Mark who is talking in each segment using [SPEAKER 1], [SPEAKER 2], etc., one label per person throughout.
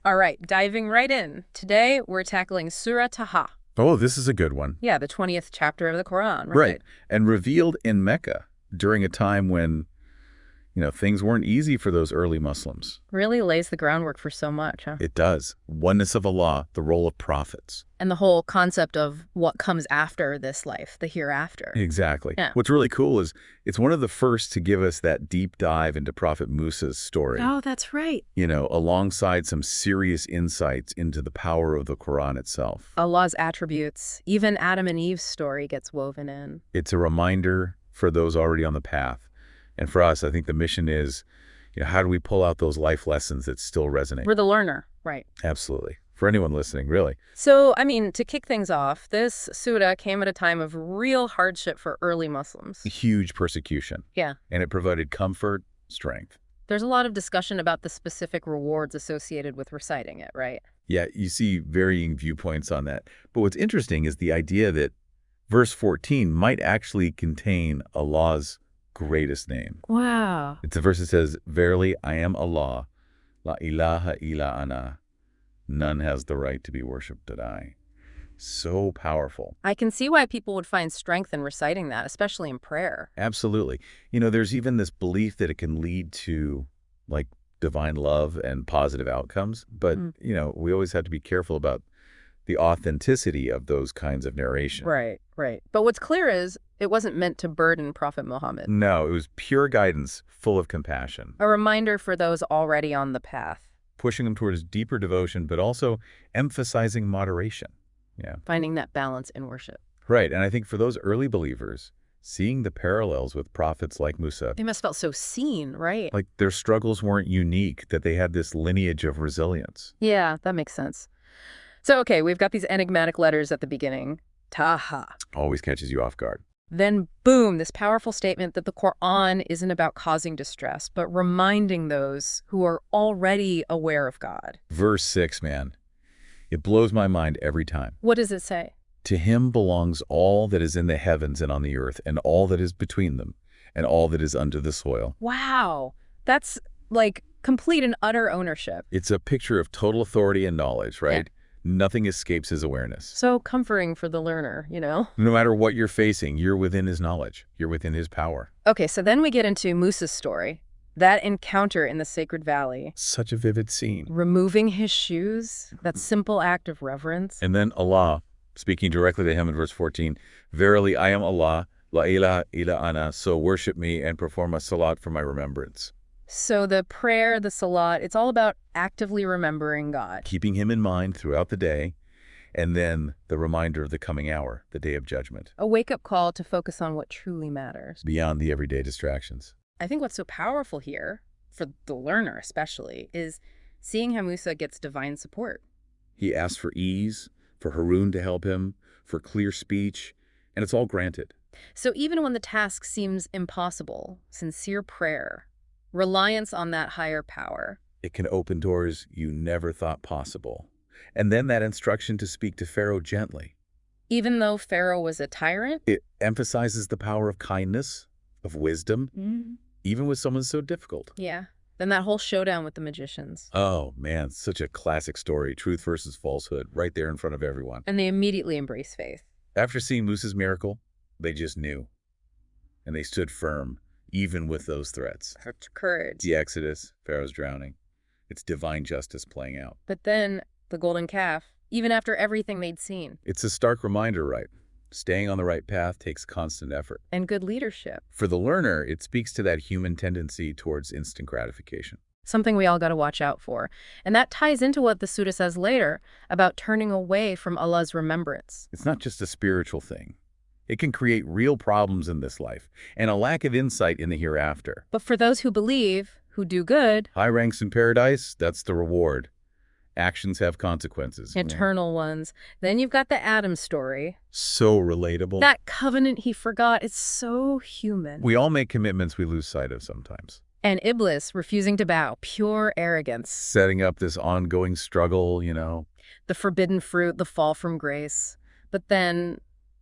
[SPEAKER 1] All right, diving right in. Today, we're tackling Surah Taa-Haa.
[SPEAKER 2] Oh, this is a good one.
[SPEAKER 1] Yeah, the 20th chapter of the Quran,
[SPEAKER 2] Right.
[SPEAKER 1] right?
[SPEAKER 2] And revealed in Mecca during a time when, things weren't easy for those early Muslims.
[SPEAKER 1] Really lays the groundwork for so much, huh?
[SPEAKER 2] It does. Oneness of Allah, the role of prophets.
[SPEAKER 1] And the whole concept of what comes after this life, the hereafter.
[SPEAKER 2] Exactly.
[SPEAKER 1] Yeah.
[SPEAKER 2] What's really cool is it's one of the first to give us that deep dive into Prophet Musa's story.
[SPEAKER 1] Oh, that's right.
[SPEAKER 2] Alongside some serious insights into the power of the Quran itself.
[SPEAKER 1] Allah's attributes, even Adam and Eve's story gets woven in.
[SPEAKER 2] It's a reminder for those already on the path. And for us, I think the mission is, how do we pull out those life lessons that still resonate?
[SPEAKER 1] We're the learner, right?
[SPEAKER 2] Absolutely. For anyone listening, really.
[SPEAKER 1] So, to kick things off, this surah came at a time of real hardship for early Muslims.
[SPEAKER 2] Huge persecution.
[SPEAKER 1] Yeah.
[SPEAKER 2] And it provided comfort, strength.
[SPEAKER 1] There's a lot of discussion about the specific rewards associated with reciting it, right?
[SPEAKER 2] Yeah, you see varying viewpoints on that. But what's interesting is the idea that verse 14 might actually contain Allah's greatest name.
[SPEAKER 1] Wow.
[SPEAKER 2] It's a verse that says, "Verily, I am Allah, la ilaha illa ana. None has the right to be worshipped but I." So powerful.
[SPEAKER 1] I can see why people would find strength in reciting that, especially in prayer.
[SPEAKER 2] Absolutely. There's even this belief that it can lead to, divine love and positive outcomes. But, we always have to be careful about the authenticity of those kinds of narration.
[SPEAKER 1] Right, right. But what's clear is it wasn't meant to burden Prophet Muhammad.
[SPEAKER 2] No, it was pure guidance, full of compassion.
[SPEAKER 1] A reminder for those already on the path.
[SPEAKER 2] Pushing them towards deeper devotion, but also emphasizing moderation. Yeah.
[SPEAKER 1] Finding that balance in worship.
[SPEAKER 2] Right. And I think for those early believers, seeing the parallels with prophets like Musa,
[SPEAKER 1] They must have felt so seen, right?
[SPEAKER 2] like their struggles weren't unique, that they had this lineage of resilience.
[SPEAKER 1] Yeah, that makes sense. So, okay, we've got these enigmatic letters at the beginning. Taa-Haa.
[SPEAKER 2] Always catches you off guard.
[SPEAKER 1] Then, boom, this powerful statement that the Quran isn't about causing distress, but reminding those who are already aware of God.
[SPEAKER 2] Verse 6, man. It blows my mind every time.
[SPEAKER 1] What does it say?
[SPEAKER 2] To him belongs all that is in the heavens and on the earth, and all that is between them, and all that is under the soil.
[SPEAKER 1] Wow. That's like complete and utter ownership.
[SPEAKER 2] It's a picture of total authority and knowledge, right? Nothing escapes his awareness.
[SPEAKER 1] So comforting for the learner,
[SPEAKER 2] No matter what you're facing, you're within his knowledge. You're within his power.
[SPEAKER 1] Okay, so then we get into Musa's story. That encounter in the sacred valley.
[SPEAKER 2] Such a vivid scene.
[SPEAKER 1] Removing his shoes, that simple act of reverence.
[SPEAKER 2] And then Allah, speaking directly to him in verse 14, "Verily, I am Allah, la ilaha illa ana, so worship me and perform a salat for my remembrance."
[SPEAKER 1] So the prayer, the salat, it's all about actively remembering God.
[SPEAKER 2] Keeping him in mind throughout the day, and then the reminder of the coming hour, the day of judgment,
[SPEAKER 1] A wake-up call to focus on what truly matters.
[SPEAKER 2] beyond the everyday distractions.
[SPEAKER 1] I think what's so powerful here, for the learner especially, is seeing how Musa gets divine support.
[SPEAKER 2] He asks for ease, for Harun to help him, for clear speech, and it's all granted.
[SPEAKER 1] So even when the task seems impossible, sincere prayer, reliance on that higher power.
[SPEAKER 2] It can open doors you never thought possible. And then that instruction to speak to Pharaoh gently.
[SPEAKER 1] Even though Pharaoh was a tyrant?
[SPEAKER 2] It emphasizes the power of kindness, of wisdom, even with someone so difficult.
[SPEAKER 1] Yeah. Then that whole showdown with the magicians.
[SPEAKER 2] Oh, man, such a classic story. Truth versus falsehood, right there in front of everyone.
[SPEAKER 1] And they immediately embrace faith.
[SPEAKER 2] After seeing Musa's miracle, they just knew. And they stood firm, even with those threats.
[SPEAKER 1] Courage.
[SPEAKER 2] The Exodus, Pharaoh's drowning. It's divine justice playing out.
[SPEAKER 1] But then the golden calf, even after everything they'd seen.
[SPEAKER 2] It's a stark reminder, right? Staying on the right path takes constant effort.
[SPEAKER 1] And good leadership.
[SPEAKER 2] For the learner, it speaks to that human tendency towards instant gratification.
[SPEAKER 1] Something we all got to watch out for. And that ties into what the Surah says later about turning away from Allah's remembrance.
[SPEAKER 2] It's not just a spiritual thing. It can create real problems in this life and a lack of insight in the hereafter.
[SPEAKER 1] But for those who believe, who do good,
[SPEAKER 2] High ranks in paradise, that's the reward. Actions have consequences.
[SPEAKER 1] eternal ones. Then you've got the Adam story.
[SPEAKER 2] So relatable.
[SPEAKER 1] That covenant he forgot, it's so human.
[SPEAKER 2] We all make commitments we lose sight of sometimes.
[SPEAKER 1] And Iblis refusing to bow, pure arrogance.
[SPEAKER 2] Setting up this ongoing struggle,
[SPEAKER 1] The forbidden fruit, the fall from grace. But then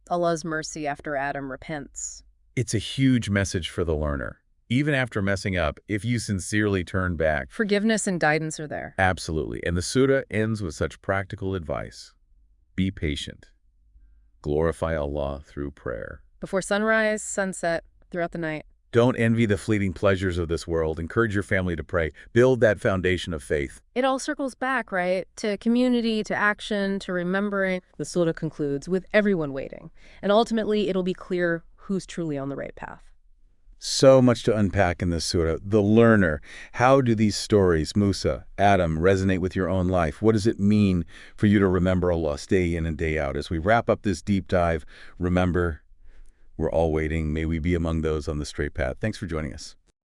[SPEAKER 1] Allah's mercy after Adam repents.
[SPEAKER 2] It's a huge message for the learner. Even after messing up, if you sincerely turn back.
[SPEAKER 1] Forgiveness and guidance are there.
[SPEAKER 2] Absolutely. And the surah ends with such practical advice. Be patient. Glorify Allah through prayer.
[SPEAKER 1] Before sunrise, sunset, throughout the night.
[SPEAKER 2] Don't envy the fleeting pleasures of this world. Encourage your family to pray. Build that foundation of faith.
[SPEAKER 1] It all circles back, right? To community, to action, to remembering. The surah concludes with everyone waiting. And ultimately, it'll be clear who's truly on the right path.
[SPEAKER 2] So much to unpack in this surah. The learner. How do these stories, Musa, Adam, resonate with your own life? What does it mean for you to remember Allah day in and day out? As we wrap up this deep dive, remember, we're all waiting. May we be among those on the straight path. Thanks for joining us.